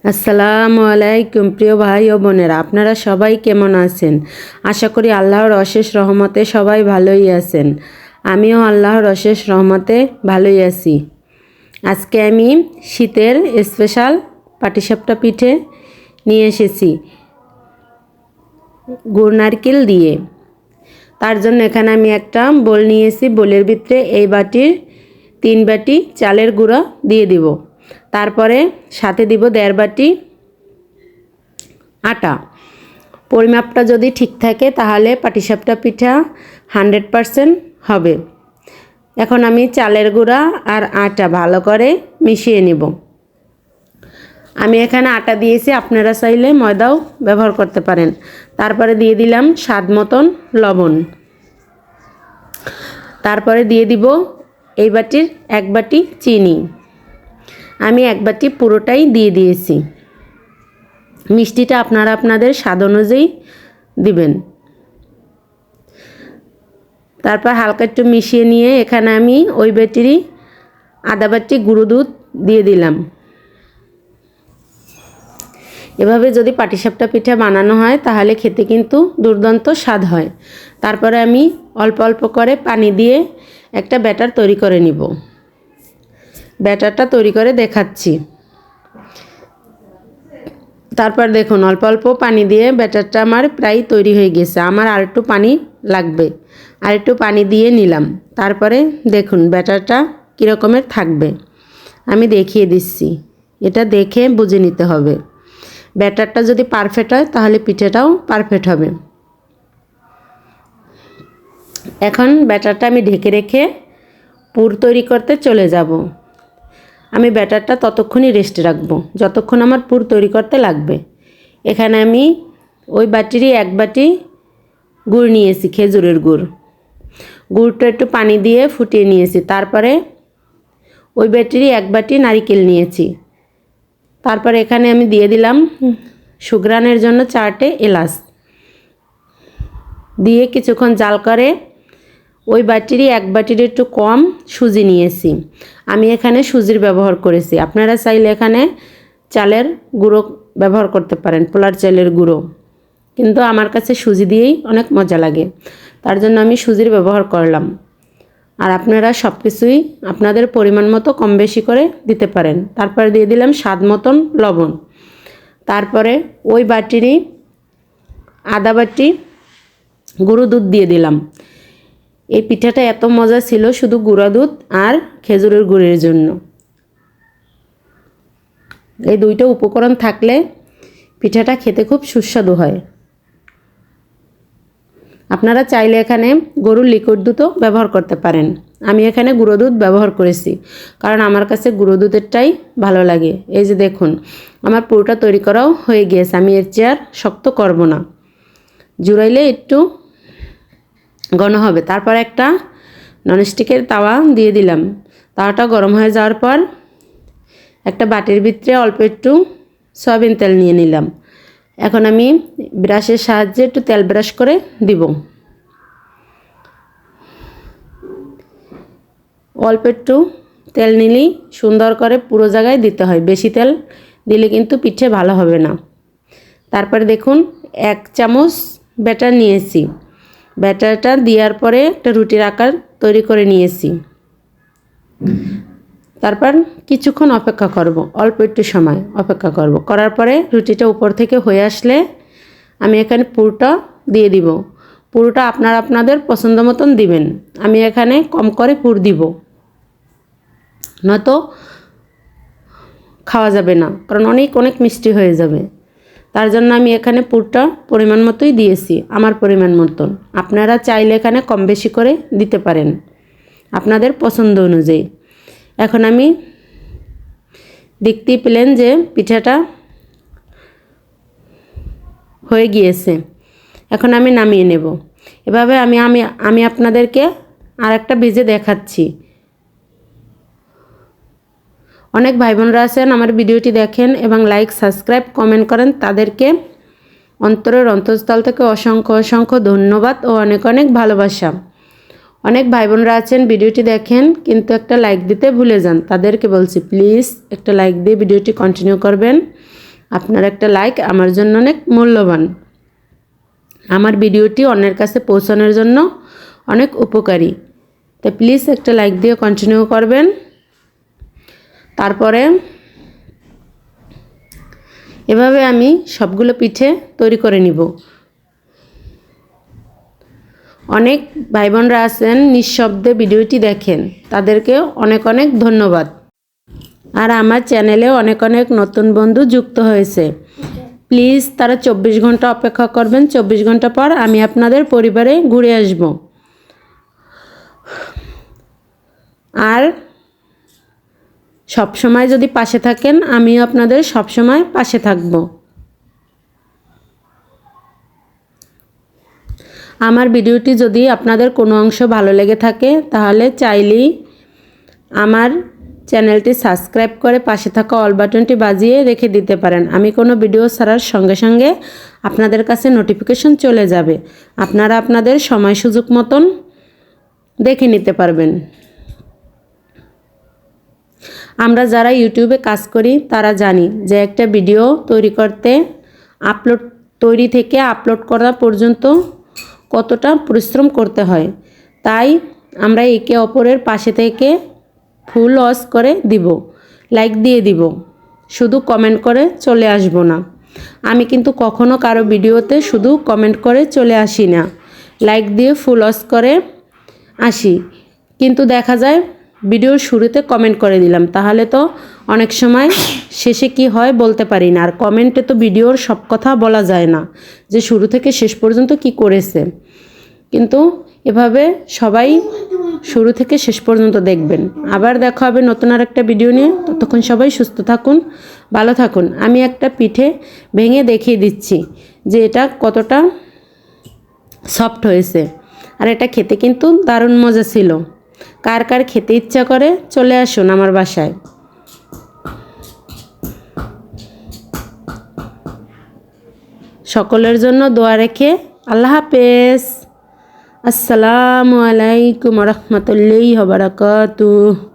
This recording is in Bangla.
আসসালামু আলাইকুম প্রিয় ভাই ও বোনেরা, আপনারা সবাই কেমন আছেন? আশা করি আল্লাহর অশেষ রহমতে সবাই ভালোই আছেন। আমিও আল্লাহর অশেষ রহমতে ভালোই আছি। আজকে আমি শীতের স্পেশাল পাটিসাপটা পিঠে নিয়ে এসেছি গুড় নারকেল দিয়ে। তার জন্য এখানে আমি একটা বোল নিয়েছি। বোলের ভিতরে এই বাটির 3 বাটি চালের গুঁড়া দিয়ে দিব। তারপরে সাথে দিব 1.5 বাটি আটা। পরিমাপটা যদি ঠিক থাকে তাহলে পাটিসাপটা পিঠা 100% হবে। এখন আমি চালের গুঁড়া আর আটা ভালো করে মিশিয়ে নেব। আমি এখানে আটা দিয়েছি, আপনারা চাইলে ময়দাও ব্যবহার করতে পারেন। তারপরে দিয়ে দিলাম স্বাদ মতন লবণ। তারপরে দিয়ে দিব এই বাটির 1 বাটি চিনি। আমি 1 বাটি পুরোটাই দিয়ে দিয়েছি। মিষ্টিটা আপনারা আপনাদের স্বাদ অনুযায়ী দিবেন। তারপর হালকা একটু মিশিয়ে নিয়ে এখানে আমি ওই বাটিরই আধা বাটি গুঁড়ো দুধ দিয়ে দিলাম। এভাবে যদি পাটিসাপটা পিঠা বানানো হয় তাহলে খেতে কিন্তু দুর্দান্ত স্বাদ হয়। তারপরে আমি অল্প অল্প করে পানি দিয়ে একটা ব্যাটার তৈরি করে নিব। ব্যাটারটা তৈরি করে দেখাচ্ছি। তারপর দেখুন অল্প অল্প পানি দিয়ে ব্যাটারটা আমার প্রায় তৈরি হয়ে গেছে। আমার আর একটু পানি লাগবে, আর একটু পানি দিয়ে নিলাম। তারপরে দেখুন ব্যাটারটা কীরকমের থাকবে আমি দেখিয়ে দিচ্ছি। এটা দেখে বুঝে নিতে হবে। ব্যাটারটা যদি পারফেক্ট হয় তাহলে পিঠেটাও পারফেক্ট হবে। এখন ব্যাটারটা আমি ঢেকে রেখে পুর তৈরি করতে চলে যাব। আমি ব্যাটারটা ততক্ষণই রেস্টে রাখবো যতক্ষণ আমার পুর তৈরি করতে লাগবে। এখানে আমি ওই বাটিরই 1 বাটি গুড় নিয়েছি, খেজুরের গুড়। গুড়টা একটু পানি দিয়ে ফুটিয়ে নিয়েছি। তারপরে ওই বাটিরই 1 বাটি নারকেল নিয়েছি। তারপরে এখানে আমি দিয়ে দিলাম সুঘ্রাণের জন্য 4টে এলাচ দিয়ে কিছুক্ষণ জাল করে ওই বাটিরই 1 বাটির একটু কম সুজি নিয়েছি। আমি এখানে সুজির ব্যবহার করেছি। আপনারা চাইলে এখানে চালের গুঁড়ো ব্যবহার করতে পারেন, পোলার চালের গুঁড়ো, কিন্তু আমার কাছে সুজি দিয়েই অনেক মজা লাগে, তার জন্য আমি সুজির ব্যবহার করলাম। আর আপনারা সব কিছুই আপনাদের পরিমাণ মতো কম বেশি করে দিতে পারেন। তারপরে দিয়ে দিলাম স্বাদ মতন লবণ। তারপরে ওই বাটিরই আধা বাটি গুঁড়ো দুধ দিয়ে দিলাম। এই পিঠাটা এত মজা ছিল শুধু গুঁড়া দুধ আর খেজুরের গুড়ের জন্য। এই দুইটা উপকরণ থাকলে পিঠাটা খেতে খুব সুস্বাদু হয়। আপনারা চাইলে এখানে গরুর লিকুইড দুধও ব্যবহার করতে পারেন। আমি এখানে গুঁড়ো দুধ ব্যবহার করেছি কারণ আমার কাছে গুঁড়ো দুধেরটাই ভালো লাগে। এই যে দেখুন আমার পুরোটা তৈরি করাও হয়ে গিয়েছে। আমি এর চেয়ে আর শক্ত করব না, জুড়াইলে একটু ঘন হবে। তারপর একটা ননস্টিকের তাওয়া দিয়ে দিলাম। তাওয়াটা গরম হয়ে যাওয়ার পর একটা বাটির ভিতরে অল্প একটু সয়াবিন তেল নিয়ে নিলাম। এখন আমি ব্রাশের সাহায্যে একটু তেল ব্রাশ করে দিব। অল্প একটু তেল নিলেই সুন্দর করে পুরো জায়গায় দিতে হয়, বেশি তেল দিলে কিন্তু পিঠে ভালো হবে না। তারপরে দেখুন 1 চামচ ব্যাটার নিয়েছি। ব্যাটারটা দেওয়ার পরে একটা রুটির আকার তৈরি করে নিয়েছি। তারপর কিছুক্ষণ অপেক্ষা করব, অল্প একটু সময় অপেক্ষা করব। করার পরে রুটিটা উপর থেকে হয়ে আসলে আমি এখানে পুরটা দিয়ে দিব। পুরটা আপনারা আপনাদের পছন্দ মতন দিবেন। আমি এখানে কম করে পুর দিব, নয়তো খাওয়া যাবে না, কারণ অনেক অনেক মিষ্টি হয়ে যাবে। তার জন্য আমি এখানে পুরটা পরিমাণ মতোই দিয়েছি, আমার পরিমাণ মতন। আপনারা চাইলে এখানে কম বেশি করে দিতে পারেন আপনাদের পছন্দ অনুযায়ী। এখন আমি দেখতেই পেলেন যে পিঠাটা হয়ে গিয়েছে। এখন আমি নামিয়ে নেব। এভাবে আমি আপনাদেরকে আর একটা ভেজে দেখাচ্ছি। অনেক ভাই বোনরা আছেন আমার ভিডিওটি দেখেন এবং লাইক সাবস্ক্রাইব কমেন্ট করেন, তাদেরকে অন্তরের অন্তঃস্থল থেকে অসংখ্য অসংখ্য ধন্যবাদ ও অনেক অনেক ভালোবাসা। অনেক ভাই বোনরা আছেন ভিডিওটি দেখেন কিন্তু একটা লাইক দিতে ভুলে যান, তাদেরকে বলছি প্লিজ একটা লাইক দিয়ে ভিডিওটি কন্টিনিউ করবেন। আপনার একটা লাইক আমার জন্য অনেক মূল্যবান। আমার ভিডিওটি অন্যের কাছে পৌঁছানোর জন্য অনেক উপকারী। তো প্লিজ একটা লাইক দিয়ে কন্টিনিউ করবেন। তারপরে এভাবে আমি সবগুলো পিঠে তৈরি করে নিব। অনেক ভাই বোনরা আছেন নিঃশব্দে ভিডিওটি দেখেন, তাদেরকে অনেক অনেক ধন্যবাদ। আর আমার চ্যানেলে অনেক অনেক নতুন বন্ধু যুক্ত হয়েছে, প্লিজ তারা 24 ঘন্টা অপেক্ষা করবেন। 24 ঘন্টা পর আমি আপনাদের পরিবারে ঘুরে আসব। আর সব সময় যদি পাশে থাকেন, আমিও আপনাদের সব সময় পাশে থাকব। আমার ভিডিওটি যদি আপনাদের কোনো অংশ ভালো লেগে থাকে, তাহলে চাইলেই আমার চ্যানেলটি সাবস্ক্রাইব করে পাশে থাকা অল বাটনটি বাজিয়ে রেখে দিতে পারেন। আমি কোনো ভিডিও ছাড়ার সঙ্গে সঙ্গে আপনাদের কাছে নোটিফিকেশন চলে যাবে। আপনারা আপনাদের সময় সুযোগ মতন দেখে নিতে পারবেন। আমরা যারা ইউটিউবে কাজ করি তারা জানি যে একটা ভিডিও তৈরি করতে তৈরি থেকে আপলোড করা পর্যন্ত কতটা পরিশ্রম করতে হয়। তাই আমরা একে অপরের পাশে থেকে ফুল ওয়াচ করে দিব, লাইক দিয়ে দিব, শুধু কমেন্ট করে চলে আসব না। আমি কিন্তু কখনো কারো ভিডিওতে শুধু কমেন্ট করে চলে আসি না, লাইক দিয়ে ফুল ওয়াচ করে আসি। কিন্তু দেখা যায় ভিডিওর শুরুতে কমেন্ট করে দিলাম, তাহলে তো অনেক সময় শেষে কি হয় বলতে পারি না। আর কমেন্টে তো ভিডিওর সব কথা বলা যায় না, যে শুরু থেকে শেষ পর্যন্ত কি করেছে। কিন্তু এভাবে সবাই শুরু থেকে শেষ পর্যন্ত দেখবেন। আবার দেখা হবে নতুন আর একটা ভিডিও নিয়ে। ততক্ষণ সবাই সুস্থ থাকুন, ভালো থাকুন। আমি একটা পিঠে ভেঙে দেখিয়ে দিচ্ছি যে এটা কতটা সফট হয়েছে। আর এটা খেতে কিন্তু দারুণ মজা ছিল। কার কার খেতে ইচ্ছা করে চলে আসুন আমার বাসায়। সকলের জন্য দোয়া রেখে আল্লাহ হাফেজ। আসসালামু আলাইকুম ওয়া রাহমাতুল্লাহি ওয়া বারাকাতুহু।